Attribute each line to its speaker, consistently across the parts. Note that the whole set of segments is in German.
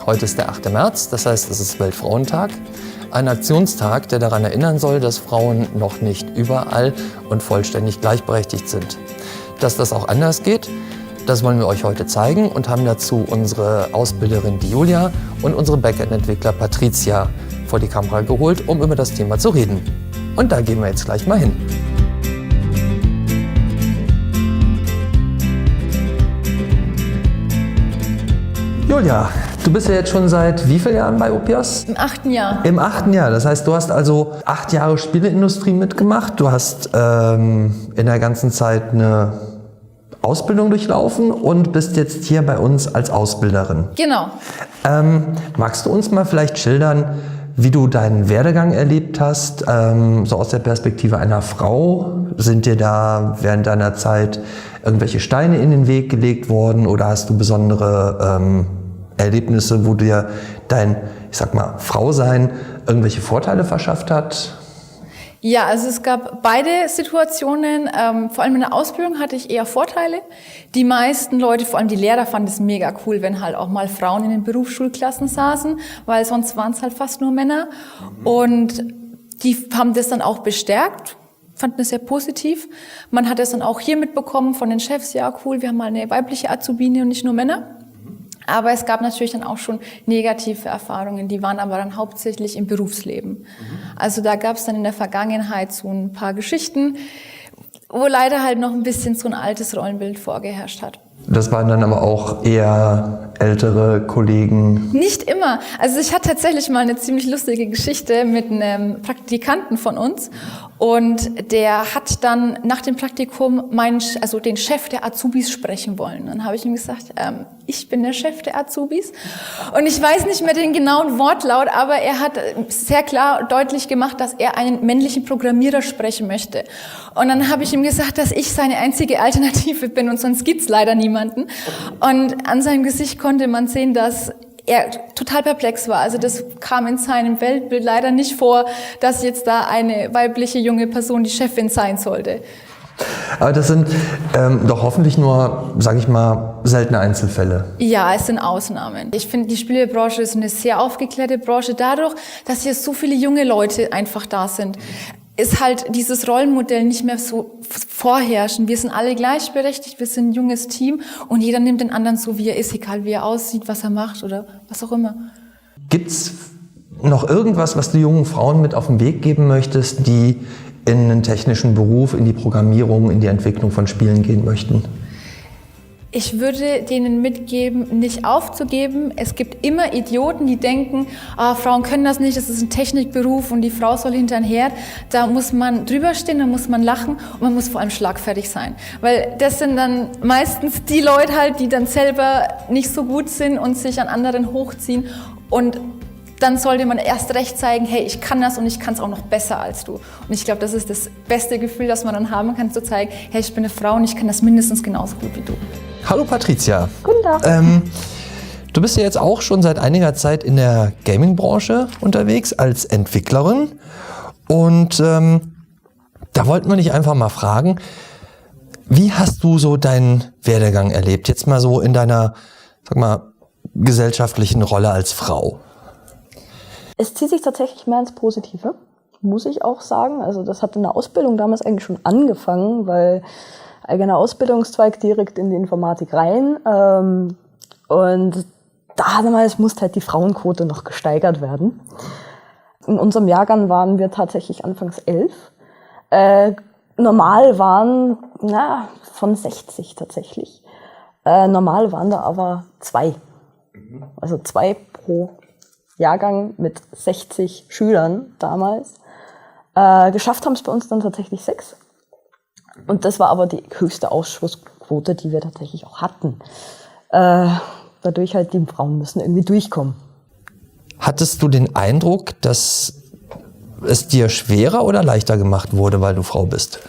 Speaker 1: Heute ist der 8. März, das heißt, es ist Weltfrauentag. Ein Aktionstag, der daran erinnern soll, dass Frauen noch nicht überall und vollständig gleichberechtigt sind. Dass das auch anders geht, das wollen wir euch heute zeigen und haben dazu unsere Ausbilderin, die Julia, und unsere Backend-Entwickler Patricia vor die Kamera geholt, um über das Thema zu reden. Und da gehen wir jetzt gleich mal hin. Julia, du bist ja jetzt schon seit wie vielen Jahren bei Opios?
Speaker 2: Im 8. Jahr.
Speaker 1: Im 8. Jahr. Das heißt, du hast also 8 Jahre Spieleindustrie mitgemacht. Du hast in der ganzen Zeit eine Ausbildung durchlaufen und bist jetzt hier bei uns als Ausbilderin.
Speaker 2: Genau.
Speaker 1: Magst du uns mal vielleicht schildern, wie du deinen Werdegang erlebt hast, so aus der Perspektive einer Frau? Sind dir da während deiner Zeit irgendwelche Steine in den Weg gelegt worden oder hast du besondere Erlebnisse, wo dir dein, ich sag mal, Frausein irgendwelche Vorteile verschafft hat?
Speaker 2: Ja, also es gab beide Situationen. Vor allem in der Ausbildung hatte ich eher Vorteile. Die meisten Leute, vor allem die Lehrer, fanden es mega cool, wenn halt auch mal Frauen in den Berufsschulklassen saßen, weil sonst waren es halt fast nur Männer. Und die haben das dann auch bestärkt, fanden es sehr positiv. Man hat es dann auch hier mitbekommen von den Chefs, ja cool, wir haben mal eine weibliche Azubine und nicht nur Männer. Aber es gab natürlich dann auch schon negative Erfahrungen, die waren aber dann hauptsächlich im Berufsleben. Also da gab es dann in der Vergangenheit so ein paar Geschichten, wo leider halt noch ein bisschen so ein altes Rollenbild vorgeherrscht hat.
Speaker 1: Das waren dann aber auch eher ältere Kollegen?
Speaker 2: Nicht immer. Also ich hatte tatsächlich mal eine ziemlich lustige Geschichte mit einem Praktikanten von uns und der hat dann nach dem Praktikum den Chef der Azubis sprechen wollen. Dann habe ich ihm gesagt, ich bin der Chef der Azubis und ich weiß nicht mehr den genauen Wortlaut, aber er hat sehr klar deutlich gemacht, dass er einen männlichen Programmierer sprechen möchte. Und dann habe ich ihm gesagt, dass ich seine einzige Alternative bin und sonst gibt's leider niemanden. Und an seinem Gesicht konnte man sehen, dass er total perplex war. Also das kam in seinem Weltbild leider nicht vor, dass jetzt da eine weibliche junge Person die Chefin sein sollte.
Speaker 1: Aber das sind doch hoffentlich nur, sage ich mal, seltene Einzelfälle.
Speaker 2: Ja, es sind Ausnahmen. Ich finde, die Spielebranche ist eine sehr aufgeklärte Branche. Dadurch, dass hier so viele junge Leute einfach da sind, ist halt dieses Rollenmodell nicht mehr so vorherrschend. Wir sind alle gleichberechtigt, wir sind ein junges Team und jeder nimmt den anderen so, wie er ist, egal wie er aussieht, was er macht oder was auch immer.
Speaker 1: Gibt's noch irgendwas, was du jungen Frauen mit auf den Weg geben möchtest, die in einen technischen Beruf, in die Programmierung, in die Entwicklung von Spielen gehen möchten?
Speaker 2: Ich würde denen mitgeben, nicht aufzugeben. Es gibt immer Idioten, die denken, Frauen können das nicht, das ist ein Technikberuf und die Frau soll hinter den Herd. Da muss man drüber stehen, da muss man lachen und man muss vor allem schlagfertig sein. Weil das sind dann meistens die Leute halt, die dann selber nicht so gut sind und sich an anderen hochziehen. Und dann sollte man erst recht zeigen, hey, ich kann das und ich kann es auch noch besser als du. Und ich glaube, das ist das beste Gefühl, das man dann haben kann, zu zeigen, hey, ich bin eine Frau und ich kann das mindestens genauso gut wie du.
Speaker 1: Hallo Patricia.
Speaker 2: Guten Tag.
Speaker 1: Du bist ja jetzt auch schon seit einiger Zeit in der Gaming-Branche unterwegs als Entwicklerin. Und da wollten wir dich einfach mal fragen, wie hast du so deinen Werdegang erlebt? Jetzt mal so in deiner, sag mal, gesellschaftlichen Rolle als Frau.
Speaker 3: Es zieht sich tatsächlich mehr ins Positive, muss ich auch sagen. Also das hat in der Ausbildung damals eigentlich schon angefangen, weil eigener Ausbildungszweig direkt in die Informatik rein. Und damals musste halt die Frauenquote noch gesteigert werden. In unserem Jahrgang waren wir tatsächlich anfangs 11. Normal waren von 60 tatsächlich. Normal waren da aber 2. Also 2 pro Jahrgang mit 60 Schülern damals. Geschafft haben es bei uns dann tatsächlich 6. Und das war aber die höchste Ausschussquote, die wir tatsächlich auch hatten. Dadurch halt, die Frauen müssen irgendwie durchkommen.
Speaker 1: Hattest du den Eindruck, dass es dir schwerer oder leichter gemacht wurde, weil du Frau bist?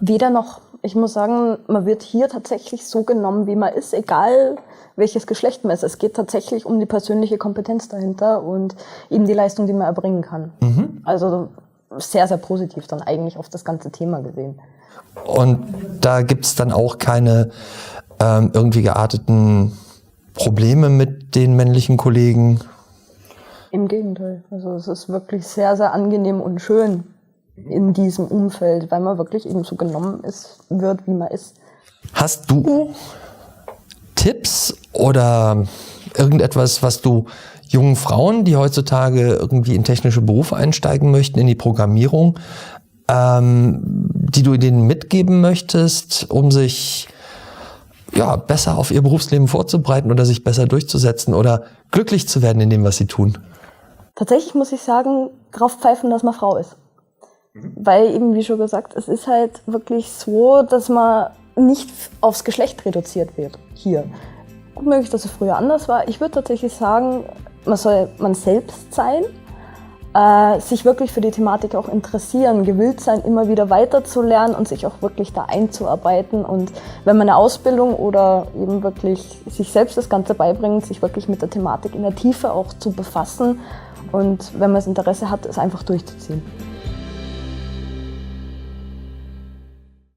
Speaker 3: Weder noch. Ich muss sagen, man wird hier tatsächlich so genommen, wie man ist, egal welches Geschlecht man ist. Es geht tatsächlich um die persönliche Kompetenz dahinter und eben die Leistung, die man erbringen kann. Also sehr, sehr positiv dann eigentlich auf das ganze Thema gesehen.
Speaker 1: Und da gibt's dann auch keine irgendwie gearteten Probleme mit den männlichen Kollegen?
Speaker 3: Im Gegenteil. Also es ist wirklich sehr, sehr angenehm und schön in diesem Umfeld, weil man wirklich eben so genommen wird, wie man ist.
Speaker 1: Hast du Tipps oder irgendetwas, was du jungen Frauen, die heutzutage irgendwie in technische Berufe einsteigen möchten, in die Programmierung, die du denen mitgeben möchtest, um sich besser auf ihr Berufsleben vorzubereiten oder sich besser durchzusetzen oder glücklich zu werden in dem, was sie tun?
Speaker 3: Tatsächlich muss ich sagen, drauf pfeifen, dass man Frau ist. Weil eben, wie schon gesagt, es ist halt wirklich so, dass man nicht aufs Geschlecht reduziert wird hier. Gut möglich, dass es früher anders war. Ich würde tatsächlich sagen, man soll man selbst sein, sich wirklich für die Thematik auch interessieren, gewillt sein, immer wieder weiterzulernen und sich auch wirklich da einzuarbeiten. Und wenn man eine Ausbildung oder eben wirklich sich selbst das Ganze beibringt, sich wirklich mit der Thematik in der Tiefe auch zu befassen und wenn man das Interesse hat, es einfach durchzuziehen.